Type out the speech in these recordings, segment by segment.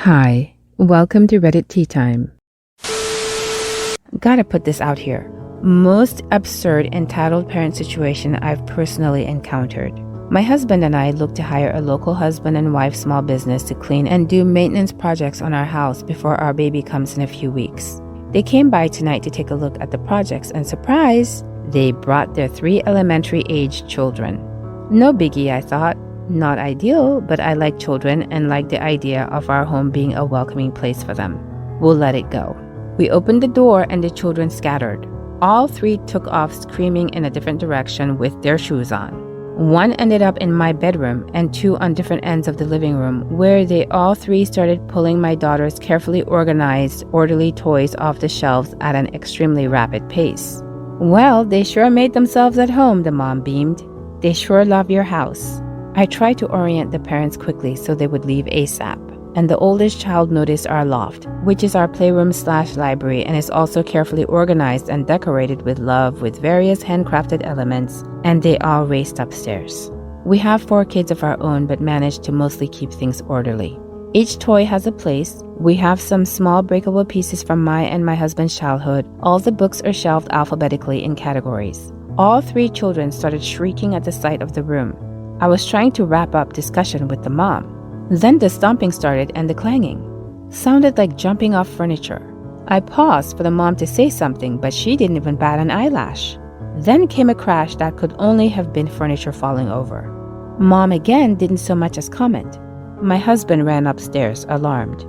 Hi, welcome to Reddit Tea Time. Gotta put this out here. Most absurd entitled parent situation I've personally encountered. My husband and I look to hire a local husband and wife small business to clean and do maintenance projects on our house before our baby comes in a few weeks. They came by tonight to take a look at the projects and surprise, they brought their 3 elementary-aged children. No biggie, I thought. Not ideal, but I like children and like the idea of our home being a welcoming place for them. We'll let it go. We opened the door and the children scattered. All 3 took off screaming in a different direction with their shoes on. 1 ended up in my bedroom and 2 on different ends of the living room, where they all 3 started pulling my daughter's carefully organized, orderly toys off the shelves at an extremely rapid pace. Well, they sure made themselves at home, the mom beamed. They sure love your house. I tried to orient the parents quickly so they would leave ASAP, and the oldest child noticed our loft, which is our playroom/library and is also carefully organized and decorated with love with various handcrafted elements, and they all raced upstairs. We have 4 kids of our own but managed to mostly keep things orderly. Each toy has a place. We have some small breakable pieces from my and my husband's childhood. All the books are shelved alphabetically in categories. All 3 children started shrieking at the sight of the room. I was trying to wrap up discussion with the mom. Then the stomping started and the clanging. Sounded like jumping off furniture. I paused for the mom to say something, but she didn't even bat an eyelash. Then came a crash that could only have been furniture falling over. Mom again didn't so much as comment. My husband ran upstairs, alarmed.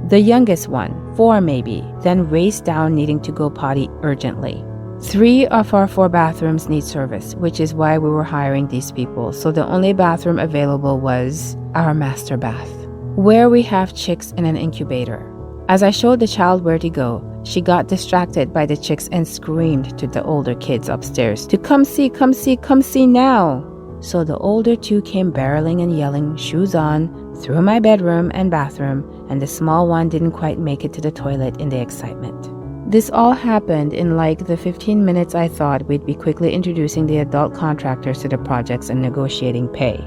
The youngest one, 4 maybe, then raced down needing to go potty urgently. 3 of our 4 bathrooms need service, which is why we were hiring these people, so the only bathroom available was our master bath, where we have chicks in an incubator. As I showed the child where to go, she got distracted by the chicks and screamed to the older kids upstairs to come see now. So the older 2 came barreling and yelling, shoes on, through my bedroom and bathroom, and the small one didn't quite make it to the toilet in the excitement. This all happened in like the 15 minutes I thought we'd be quickly introducing the adult contractors to the projects and negotiating pay.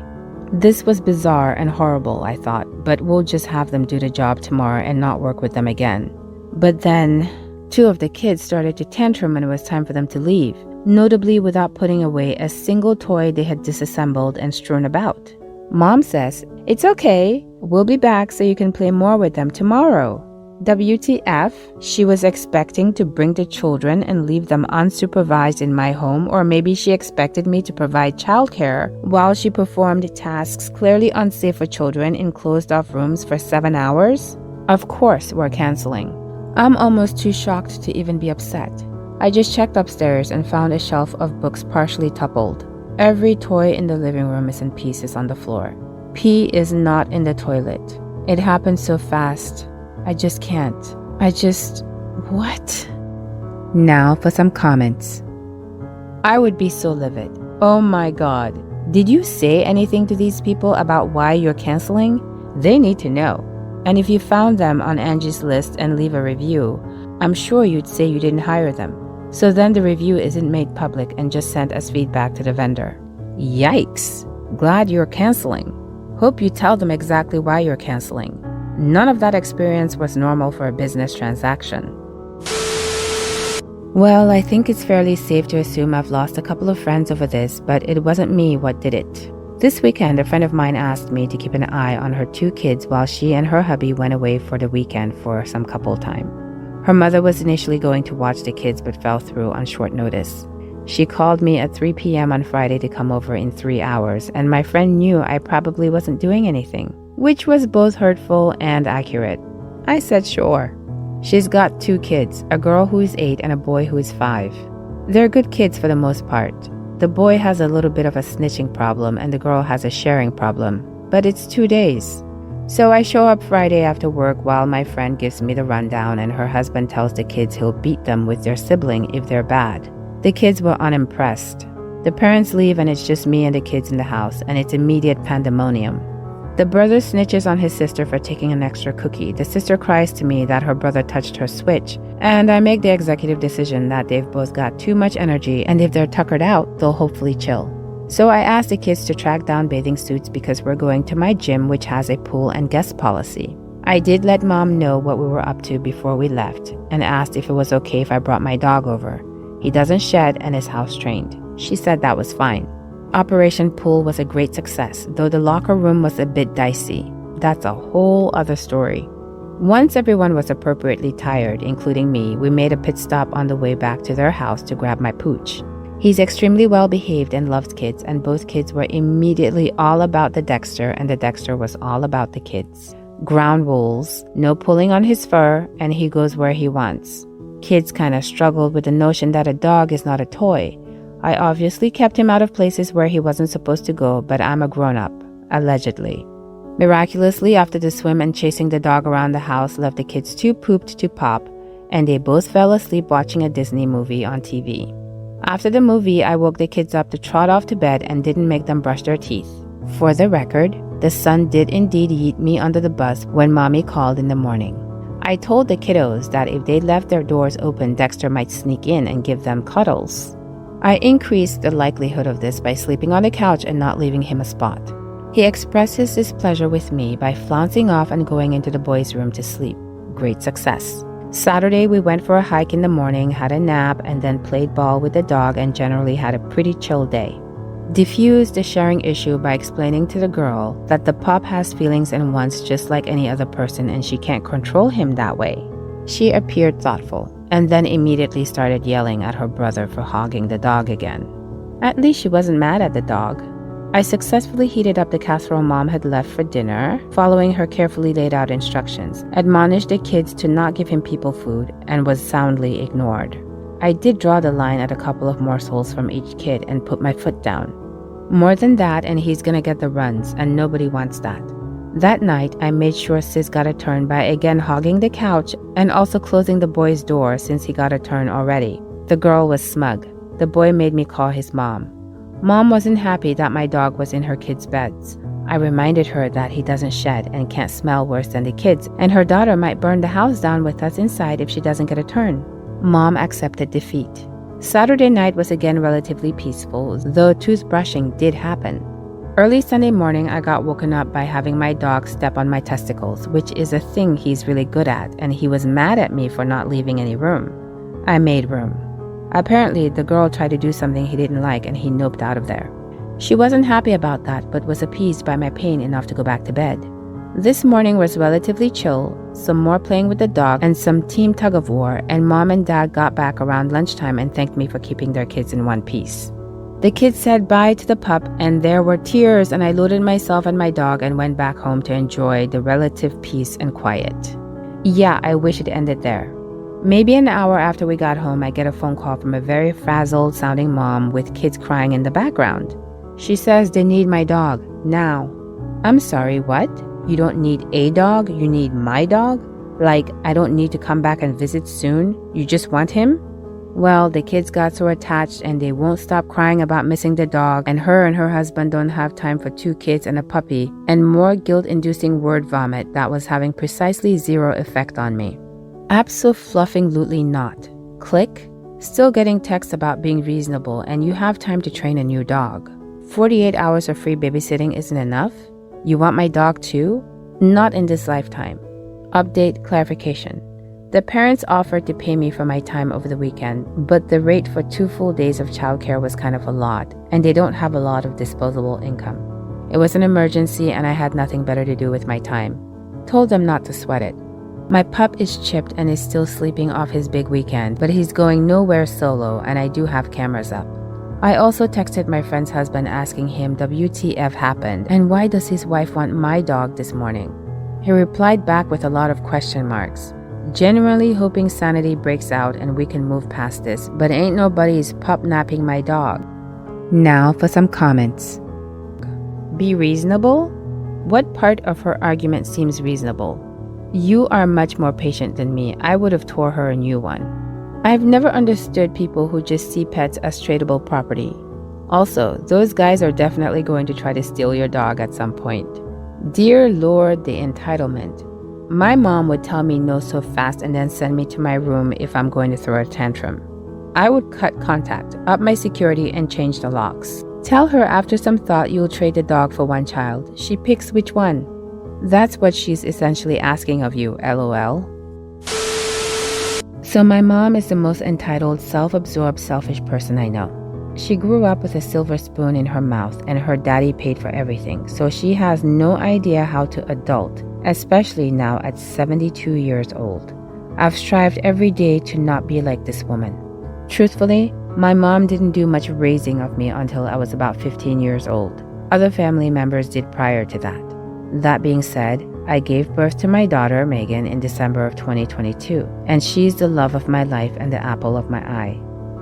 This was bizarre and horrible, I thought, but we'll just have them do the job tomorrow and not work with them again. But then, 2 of the kids started to tantrum when it was time for them to leave, notably without putting away a single toy they had disassembled and strewn about. Mom says, "It's okay, we'll be back so you can play more with them tomorrow." WTF? She was expecting to bring the children and leave them unsupervised in my home, or maybe she expected me to provide childcare while she performed tasks clearly unsafe for children in closed-off rooms for 7 hours? Of course, we're canceling. I'm almost too shocked to even be upset. I just checked upstairs and found a shelf of books partially toppled. Every toy in the living room is in pieces on the floor. Pee is not in the toilet. It happened so fast. I just can't. What? Now for some comments. I would be so livid. Oh my god. Did you say anything to these people about why you're canceling? They need to know. And if you found them on Angie's list and leave a review, I'm sure you'd say you didn't hire them. So then the review isn't made public and just sent as feedback to the vendor. Yikes. Glad you're canceling. Hope you tell them exactly why you're canceling. None of that experience was normal for a business transaction. Well, I think it's fairly safe to assume I've lost a couple of friends over this, but it wasn't me what did it. This weekend, a friend of mine asked me to keep an eye on her 2 kids while she and her hubby went away for the weekend for some couple time. Her mother was initially going to watch the kids but fell through on short notice. She called me at 3 p.m. on Friday to come over in 3 hours, and my friend knew I probably wasn't doing anything, which was both hurtful and accurate. I said sure. She's got 2 kids, a girl who is 8 and a boy who is 5. They're good kids for the most part. The boy has a little bit of a snitching problem and the girl has a sharing problem, but it's 2 days. So I show up Friday after work while my friend gives me the rundown and her husband tells the kids he'll beat them with their sibling if they're bad. The kids were unimpressed. The parents leave and it's just me and the kids in the house, and it's immediate pandemonium. The brother snitches on his sister for taking an extra cookie. The sister cries to me that her brother touched her switch, and I make the executive decision that they've both got too much energy, and if they're tuckered out, they'll hopefully chill. So I asked the kids to track down bathing suits because we're going to my gym, which has a pool and guest policy. I did let Mom know what we were up to before we left and asked if it was okay if I brought my dog over. He doesn't shed and is house trained. She said that was fine. Operation Pool was a great success, though the locker room was a bit dicey. That's a whole other story. Once everyone was appropriately tired, including me, we made a pit stop on the way back to their house to grab my pooch. He's extremely well behaved and loves kids, and both kids were immediately all about the Dexter, and the Dexter was all about the kids. Ground rules, no pulling on his fur, and he goes where he wants. Kids kind of struggled with the notion that a dog is not a toy. I obviously kept him out of places where he wasn't supposed to go, but I'm a grown-up, allegedly. Miraculously, after the swim and chasing the dog around the house left the kids too pooped to pop, and they both fell asleep watching a Disney movie on TV. After the movie, I woke the kids up to trot off to bed and didn't make them brush their teeth. For the record, the son did indeed yeet me under the bus when Mommy called in the morning. I told the kiddos that if they left their doors open, Dexter might sneak in and give them cuddles. I increased the likelihood of this by sleeping on the couch and not leaving him a spot. He expressed his displeasure with me by flouncing off and going into the boys' room to sleep. Great success. Saturday, we went for a hike in the morning, had a nap, and then played ball with the dog and generally had a pretty chill day. Diffused the sharing issue by explaining to the girl that the pup has feelings and wants just like any other person and she can't control him that way. She appeared thoughtful and then immediately started yelling at her brother for hogging the dog again. At least she wasn't mad at the dog. I successfully heated up the casserole Mom had left for dinner, following her carefully laid out instructions, admonished the kids to not give him people food, and was soundly ignored. I did draw the line at a couple of morsels from each kid and put my foot down. More than that and he's gonna get the runs, and nobody wants that. That night, I made sure Sis got a turn by again hogging the couch and also closing the boy's door since he got a turn already. The girl was smug. The boy made me call his mom. Mom wasn't happy that my dog was in her kids' beds. I reminded her that he doesn't shed and can't smell worse than the kids, and her daughter might burn the house down with us inside if she doesn't get a turn. Mom accepted defeat. Saturday night was again relatively peaceful, though toothbrushing did happen. Early Sunday morning, I got woken up by having my dog step on my testicles, which is a thing he's really good at, and he was mad at me for not leaving any room. I made room. Apparently, the girl tried to do something he didn't like and he noped out of there. She wasn't happy about that, but was appeased by my pain enough to go back to bed. This morning was relatively chill, some more playing with the dog and some team tug-of-war, and Mom and Dad got back around lunchtime and thanked me for keeping their kids in one piece. The kids said bye to the pup and there were tears, and I loaded myself and my dog and went back home to enjoy the relative peace and quiet. Yeah, I wish it ended there. Maybe an hour after we got home, I get a phone call from a very frazzled sounding mom with kids crying in the background. She says they need my dog, now. I'm sorry, what? You don't need a dog, you need my dog? Like, I don't need to come back and visit soon? You just want him? Well, the kids got so attached and they won't stop crying about missing the dog, and her husband don't have time for 2 kids and a puppy, and more guilt-inducing word vomit that was having precisely zero effect on me. Abso-fluffing-lutely not. Click. Still getting texts about being reasonable and you have time to train a new dog. 48 hours of free babysitting isn't enough? You want my dog too? Not in this lifetime. Update clarification. The parents offered to pay me for my time over the weekend, but the rate for 2 full days of childcare was kind of a lot, and they don't have a lot of disposable income. It was an emergency and I had nothing better to do with my time. Told them not to sweat it. My pup is chipped and is still sleeping off his big weekend, but he's going nowhere solo and I do have cameras up. I also texted my friend's husband asking him WTF happened and why does his wife want my dog this morning. He replied back with a lot of question marks. Genuinely hoping sanity breaks out and we can move past this, but ain't nobody's pup napping my dog. Now for some comments. Be reasonable? What part of her argument seems reasonable? You are much more patient than me. I would have tore her a new one. I've never understood people who just see pets as tradable property. Also, those guys are definitely going to try to steal your dog at some point. Dear Lord, the entitlement. My mom would tell me no so fast and then send me to my room if I'm going to throw a tantrum. I would cut contact, up my security, and change the locks. Tell her after some thought you'll trade the dog for one child. She picks which one. That's what she's essentially asking of you, lol. So my mom is the most entitled, self-absorbed, selfish person I know. She grew up with a silver spoon in her mouth and her daddy paid for everything, so she has no idea how to adult, especially now at 72 years old. I've strived every day to not be like this woman. Truthfully, my mom didn't do much raising of me until I was about 15 years old. Other family members did prior to that. That being said, I gave birth to my daughter, Megan, in December of 2022, and she's the love of my life and the apple of my eye.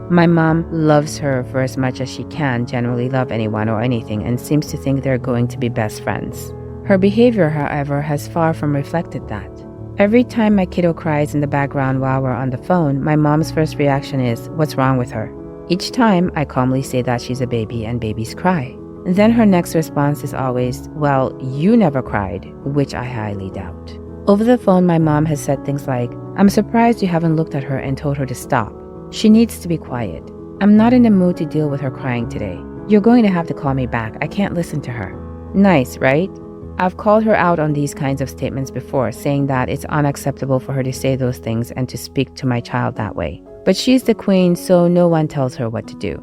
My mom loves her for as much as she can generally love anyone or anything and seems to think they're going to be best friends. Her behavior, however, has far from reflected that. Every time my kiddo cries in the background while we're on the phone, my mom's first reaction is, "What's wrong with her?" Each time, I calmly say that she's a baby and babies cry. And then her next response is always, "Well, you never cried," which I highly doubt. Over the phone, my mom has said things like, "I'm surprised you haven't looked at her and told her to stop. She needs to be quiet. I'm not in the mood to deal with her crying today. You're going to have to call me back. I can't listen to her." Nice, right? I've called her out on these kinds of statements before, saying that it's unacceptable for her to say those things and to speak to my child that way. But she's the queen, so no one tells her what to do.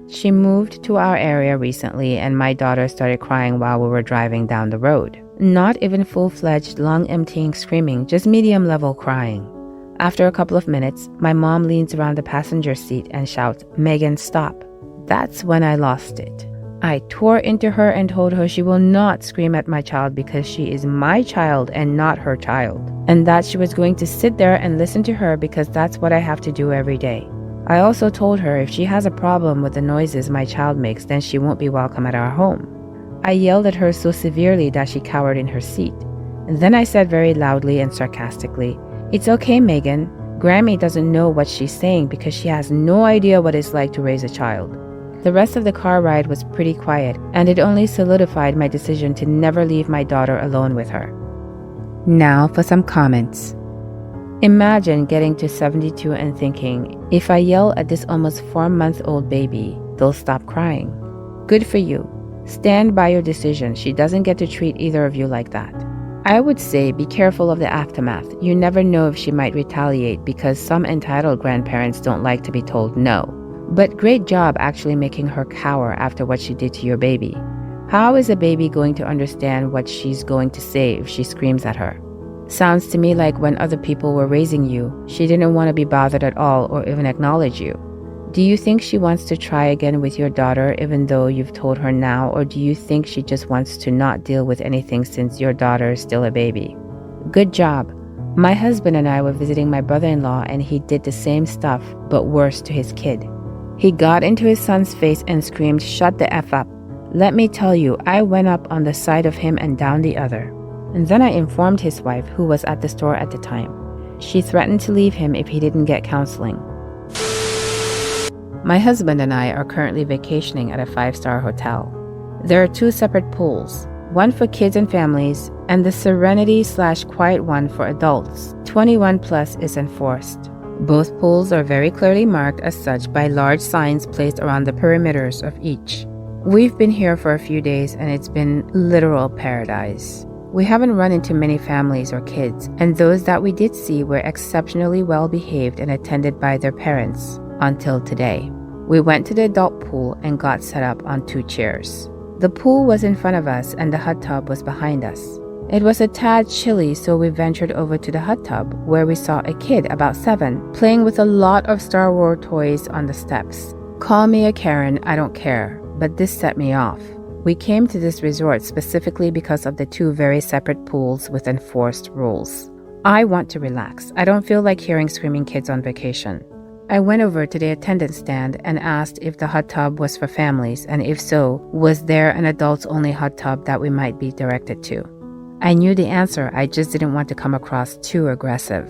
She moved to our area recently, and my daughter started crying while we were driving down the road. Not even full-fledged, lung-emptying screaming, just medium-level crying. After a couple of minutes, my mom leans around the passenger seat and shouts, "Megan, stop." That's when I lost it. I tore into her and told her she will not scream at my child because she is my child and not her child, and that she was going to sit there and listen to her because that's what I have to do every day. I also told her if she has a problem with the noises my child makes, then she won't be welcome at our home. I yelled at her so severely that she cowered in her seat. And then I said very loudly and sarcastically, "It's okay, Megan. Grammy doesn't know what she's saying because she has no idea what it's like to raise a child." The rest of the car ride was pretty quiet, and it only solidified my decision to never leave my daughter alone with her. Now for some comments. Imagine getting to 72 and thinking, if I yell at this almost 4-month-old baby, they'll stop crying. Good for you. Stand by your decision. She doesn't get to treat either of you like that. I would say be careful of the aftermath. You never know if she might retaliate because some entitled grandparents don't like to be told no. But great job actually making her cower after what she did to your baby. How is a baby going to understand what she's going to say if she screams at her? Sounds to me like when other people were raising you, she didn't want to be bothered at all or even acknowledge you. Do you think she wants to try again with your daughter even though you've told her now, or do you think she just wants to not deal with anything since your daughter is still a baby? Good job. My husband and I were visiting my brother-in-law and he did the same stuff, but worse to his kid. He got into his son's face and screamed, "Shut the F up." Let me tell you, I went up on the side of him and down the other. And then I informed his wife, who was at the store at the time. She threatened to leave him if he didn't get counseling. My husband and I are currently vacationing at a 5-star hotel. There are 2 separate pools, one for kids and families, and the Serenity/Quiet one for adults. 21 plus is enforced. Both pools are very clearly marked as such by large signs placed around the perimeters of each. We've been here for a few days and it's been literal paradise. We haven't run into many families or kids, and those that we did see were exceptionally well behaved and attended by their parents until today. We went to the adult pool and got set up on 2 chairs. The pool was in front of us and the hot tub was behind us. It was a tad chilly, so we ventured over to the hot tub where we saw a kid about 7 playing with a lot of Star Wars toys on the steps. Call me a Karen, I don't care, but this set me off. We came to this resort specifically because of the 2 very separate pools with enforced rules. I want to relax. I don't feel like hearing screaming kids on vacation. I went over to the attendant stand and asked if the hot tub was for families, and if so, was there an adults-only hot tub that we might be directed to? I knew the answer, I just didn't want to come across too aggressive.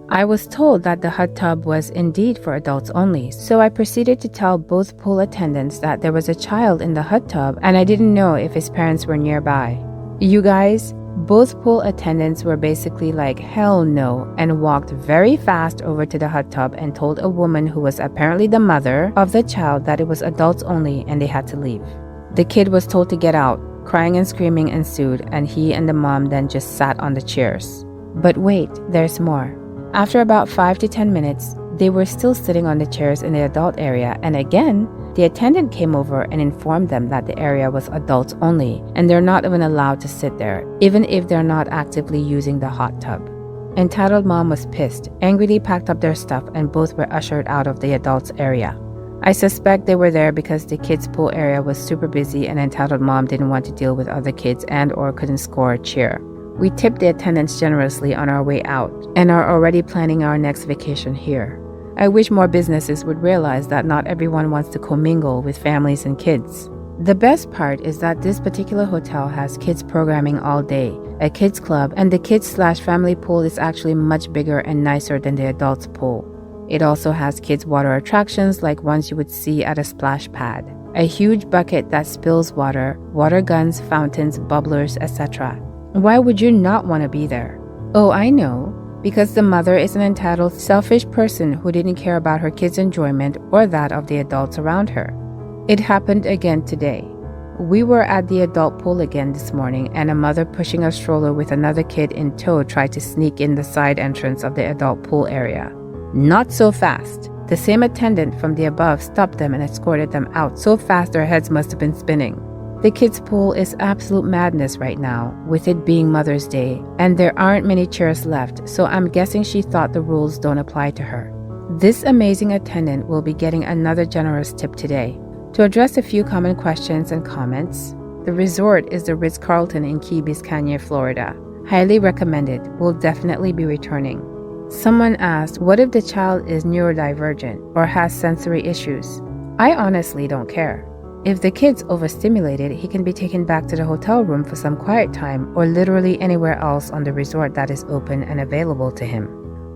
I was told that the hot tub was indeed for adults only, so I proceeded to tell both pool attendants that there was a child in the hot tub and I didn't know if his parents were nearby. You guys, both pool attendants were basically like, hell no, and walked very fast over to the hot tub and told a woman who was apparently the mother of the child that it was adults only and they had to leave. The kid was told to get out. Crying and screaming ensued, and he and the mom then just sat on the chairs. But wait, there's more. After about 5 to 10 minutes, they were still sitting on the chairs in the adult area, and again, the attendant came over and informed them that the area was adults only, and they're not even allowed to sit there, even if they're not actively using the hot tub. Entitled mom was pissed, angrily packed up their stuff, and both were ushered out of the adults area. I suspect they were there because the kids' pool area was super busy and entitled mom didn't want to deal with other kids and or couldn't score a cheer. We tipped the attendants generously on our way out and are already planning our next vacation here. I wish more businesses would realize that not everyone wants to commingle with families and kids. The best part is that this particular hotel has kids programming all day, a kids club, and the kids/family pool is actually much bigger and nicer than the adults pool. It also has kids water attractions like ones you would see at a splash pad, a huge bucket that spills water, water guns, fountains, bubblers, etc. Why would you not want to be there? Oh, I know. Because the mother is an entitled, selfish person who didn't care about her kids' enjoyment or that of the adults around her. It happened again today. We were at the adult pool again this morning, and a mother pushing a stroller with another kid in tow tried to sneak in the side entrance of the adult pool area. Not so fast. The same attendant from the above stopped them and escorted them out so fast their heads must have been spinning. The kids' pool is absolute madness right now, with it being Mother's Day, and there aren't many chairs left, so I'm guessing she thought the rules don't apply to her. This amazing attendant will be getting another generous tip today. To address a few common questions and comments, the resort is the Ritz-Carlton in Key Biscayne, Florida. Highly recommended, will definitely be returning. Someone asked, what if the child is neurodivergent or has sensory issues? I honestly don't care. If the kid's overstimulated, he can be taken back to the hotel room for some quiet time or literally anywhere else on the resort that is open and available to him.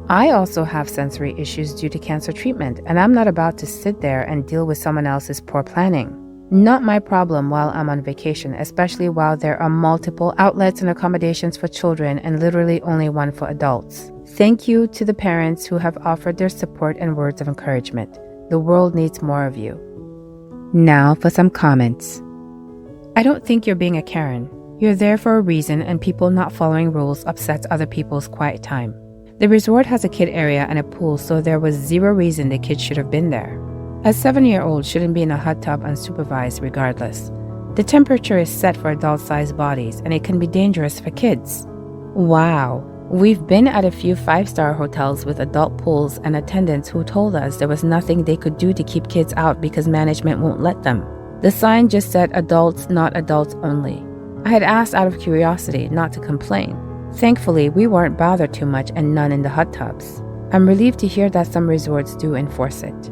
I also have sensory issues due to cancer treatment, and I'm not about to sit there and deal with someone else's poor planning. Not my problem while I'm on vacation, especially while there are multiple outlets and accommodations for children and literally only one for adults. Thank you to the parents who have offered their support and words of encouragement. The world needs more of you. Now for some comments. I don't think you're being a Karen. You're there for a reason, and people not following rules upsets other people's quiet time. The resort has a kid area and a pool, so there was zero reason the kids should have been there. A 7-year-old shouldn't be in a hot tub unsupervised regardless. The temperature is set for adult-sized bodies, and it can be dangerous for kids. Wow. We've been at a few 5-star hotels with adult pools and attendants who told us there was nothing they could do to keep kids out because management won't let them. The sign just said adults, not adults only. I had asked out of curiosity, not to complain. Thankfully, we weren't bothered too much and none in the hot tubs. I'm relieved to hear that some resorts do enforce it.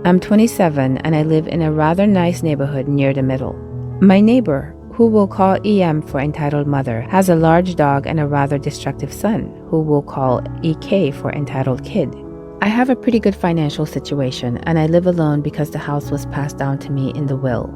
I'm 27 and I live in a rather nice neighborhood near the middle. My neighbor, who we'll call EM for entitled mother, has a large dog and a rather destructive son, who we'll call EK for entitled kid. I have a pretty good financial situation, and I live alone because the house was passed down to me in the will.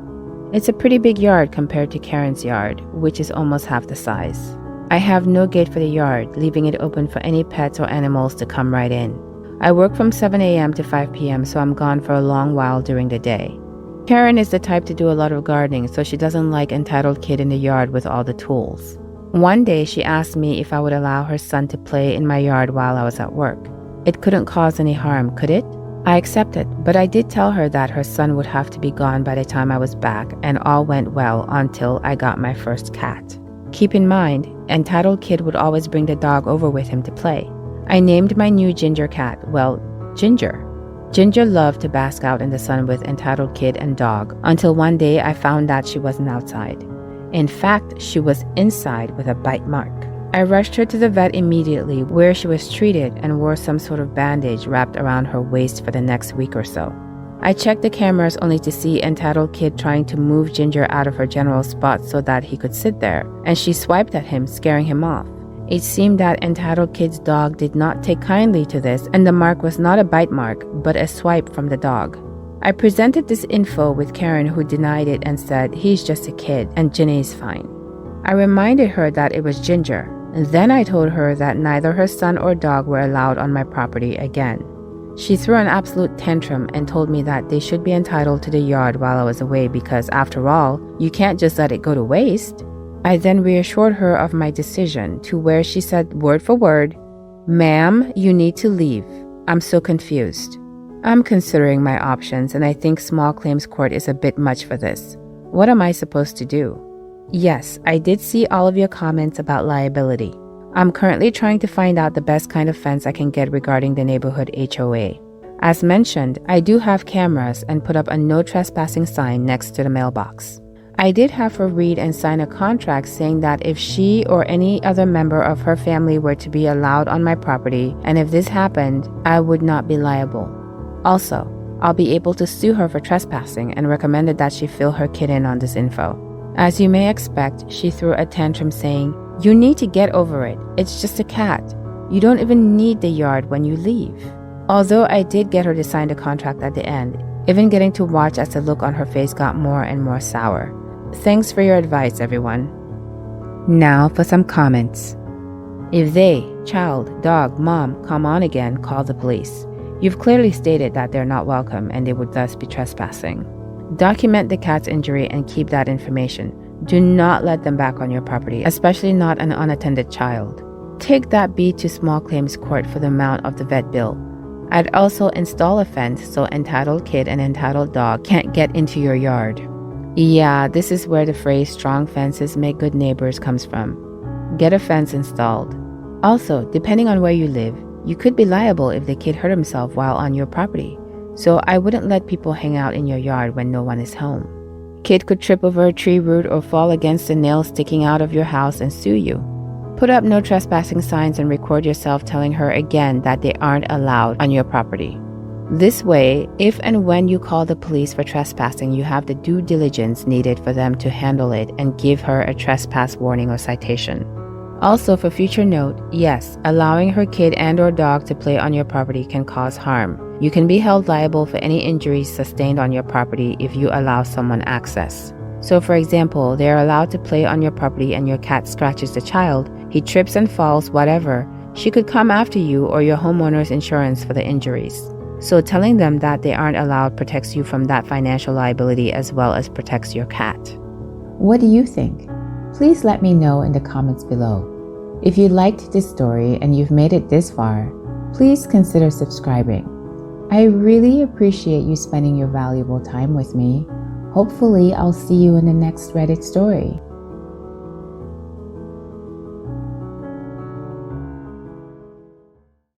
It's a pretty big yard compared to Karen's yard, which is almost half the size. I have no gate for the yard, leaving it open for any pets or animals to come right in. I work from 7 a.m. to 5 p.m., so I'm gone for a long while during the day. Karen is the type to do a lot of gardening, so she doesn't like entitled kid in the yard with all the tools. One day she asked me if I would allow her son to play in my yard while I was at work. It couldn't cause any harm, could it? I accepted, but I did tell her that her son would have to be gone by the time I was back, and all went well until I got my first cat. Keep in mind, entitled kid would always bring the dog over with him to play. I named my new Ginger cat, Ginger. Ginger loved to bask out in the sun with entitled kid and dog, until one day I found that she wasn't outside. In fact, she was inside with a bite mark. I rushed her to the vet immediately, where she was treated and wore some sort of bandage wrapped around her waist for the next week or so. I checked the cameras only to see entitled kid trying to move Ginger out of her general spot so that he could sit there, and she swiped at him, scaring him off. It seemed that entitled kid's dog did not take kindly to this, and the mark was not a bite mark, but a swipe from the dog. I presented this info with Karen, who denied it and said, he's just a kid and Ginny's fine. I reminded her that it was Ginger, and then I told her that neither her son or dog were allowed on my property again. She threw an absolute tantrum and told me that they should be entitled to the yard while I was away because, after all, you can't just let it go to waste. I then reassured her of my decision, to where she said word for word, "Ma'am, you need to leave. I'm so confused." I'm considering my options, and I think small claims court is a bit much for this. What am I supposed to do? Yes, I did see all of your comments about liability. I'm currently trying to find out the best kind of fence I can get regarding the neighborhood HOA. As mentioned, I do have cameras and put up a no trespassing sign next to the mailbox. I did have her read and sign a contract saying that if she or any other member of her family were to be allowed on my property, and if this happened, I would not be liable. Also, I'll be able to sue her for trespassing and recommended that she fill her kid in on this info. As you may expect, she threw a tantrum saying, "You need to get over it. It's just a cat. You don't even need the yard when you leave." Although I did get her to sign the contract at the end, even getting to watch as the look on her face got more and more sour. Thanks for your advice, everyone. Now for some comments. If they, child, dog, mom, come on again, call the police. You've clearly stated that they're not welcome and they would thus be trespassing. Document the cat's injury and keep that information. Do not let them back on your property, especially not an unattended child. Take that beat to small claims court for the amount of the vet bill. I'd also install a fence so entitled kid and entitled dog can't get into your yard. Yeah, this is where the phrase strong fences make good neighbors comes from. Get a fence installed. Also, depending on where you live, you could be liable if the kid hurt himself while on your property. So I wouldn't let people hang out in your yard when no one is home. Kid could trip over a tree root or fall against a nail sticking out of your house and sue you. Put up no trespassing signs and record yourself telling her again that they aren't allowed on your property. This way, if and when you call the police for trespassing, you have the due diligence needed for them to handle it and give her a trespass warning or citation. Also, for future note, yes, allowing her kid and or dog to play on your property can cause harm. You can be held liable for any injuries sustained on your property if you allow someone access. So for example, they are allowed to play on your property and your cat scratches the child, he trips and falls, whatever, she could come after you or your homeowner's insurance for the injuries. So telling them that they aren't allowed protects you from that financial liability as well as protects your cat. What do you think? Please let me know in the comments below. If you liked this story and you've made it this far, please consider subscribing. I really appreciate you spending your valuable time with me. Hopefully, I'll see you in the next Reddit story.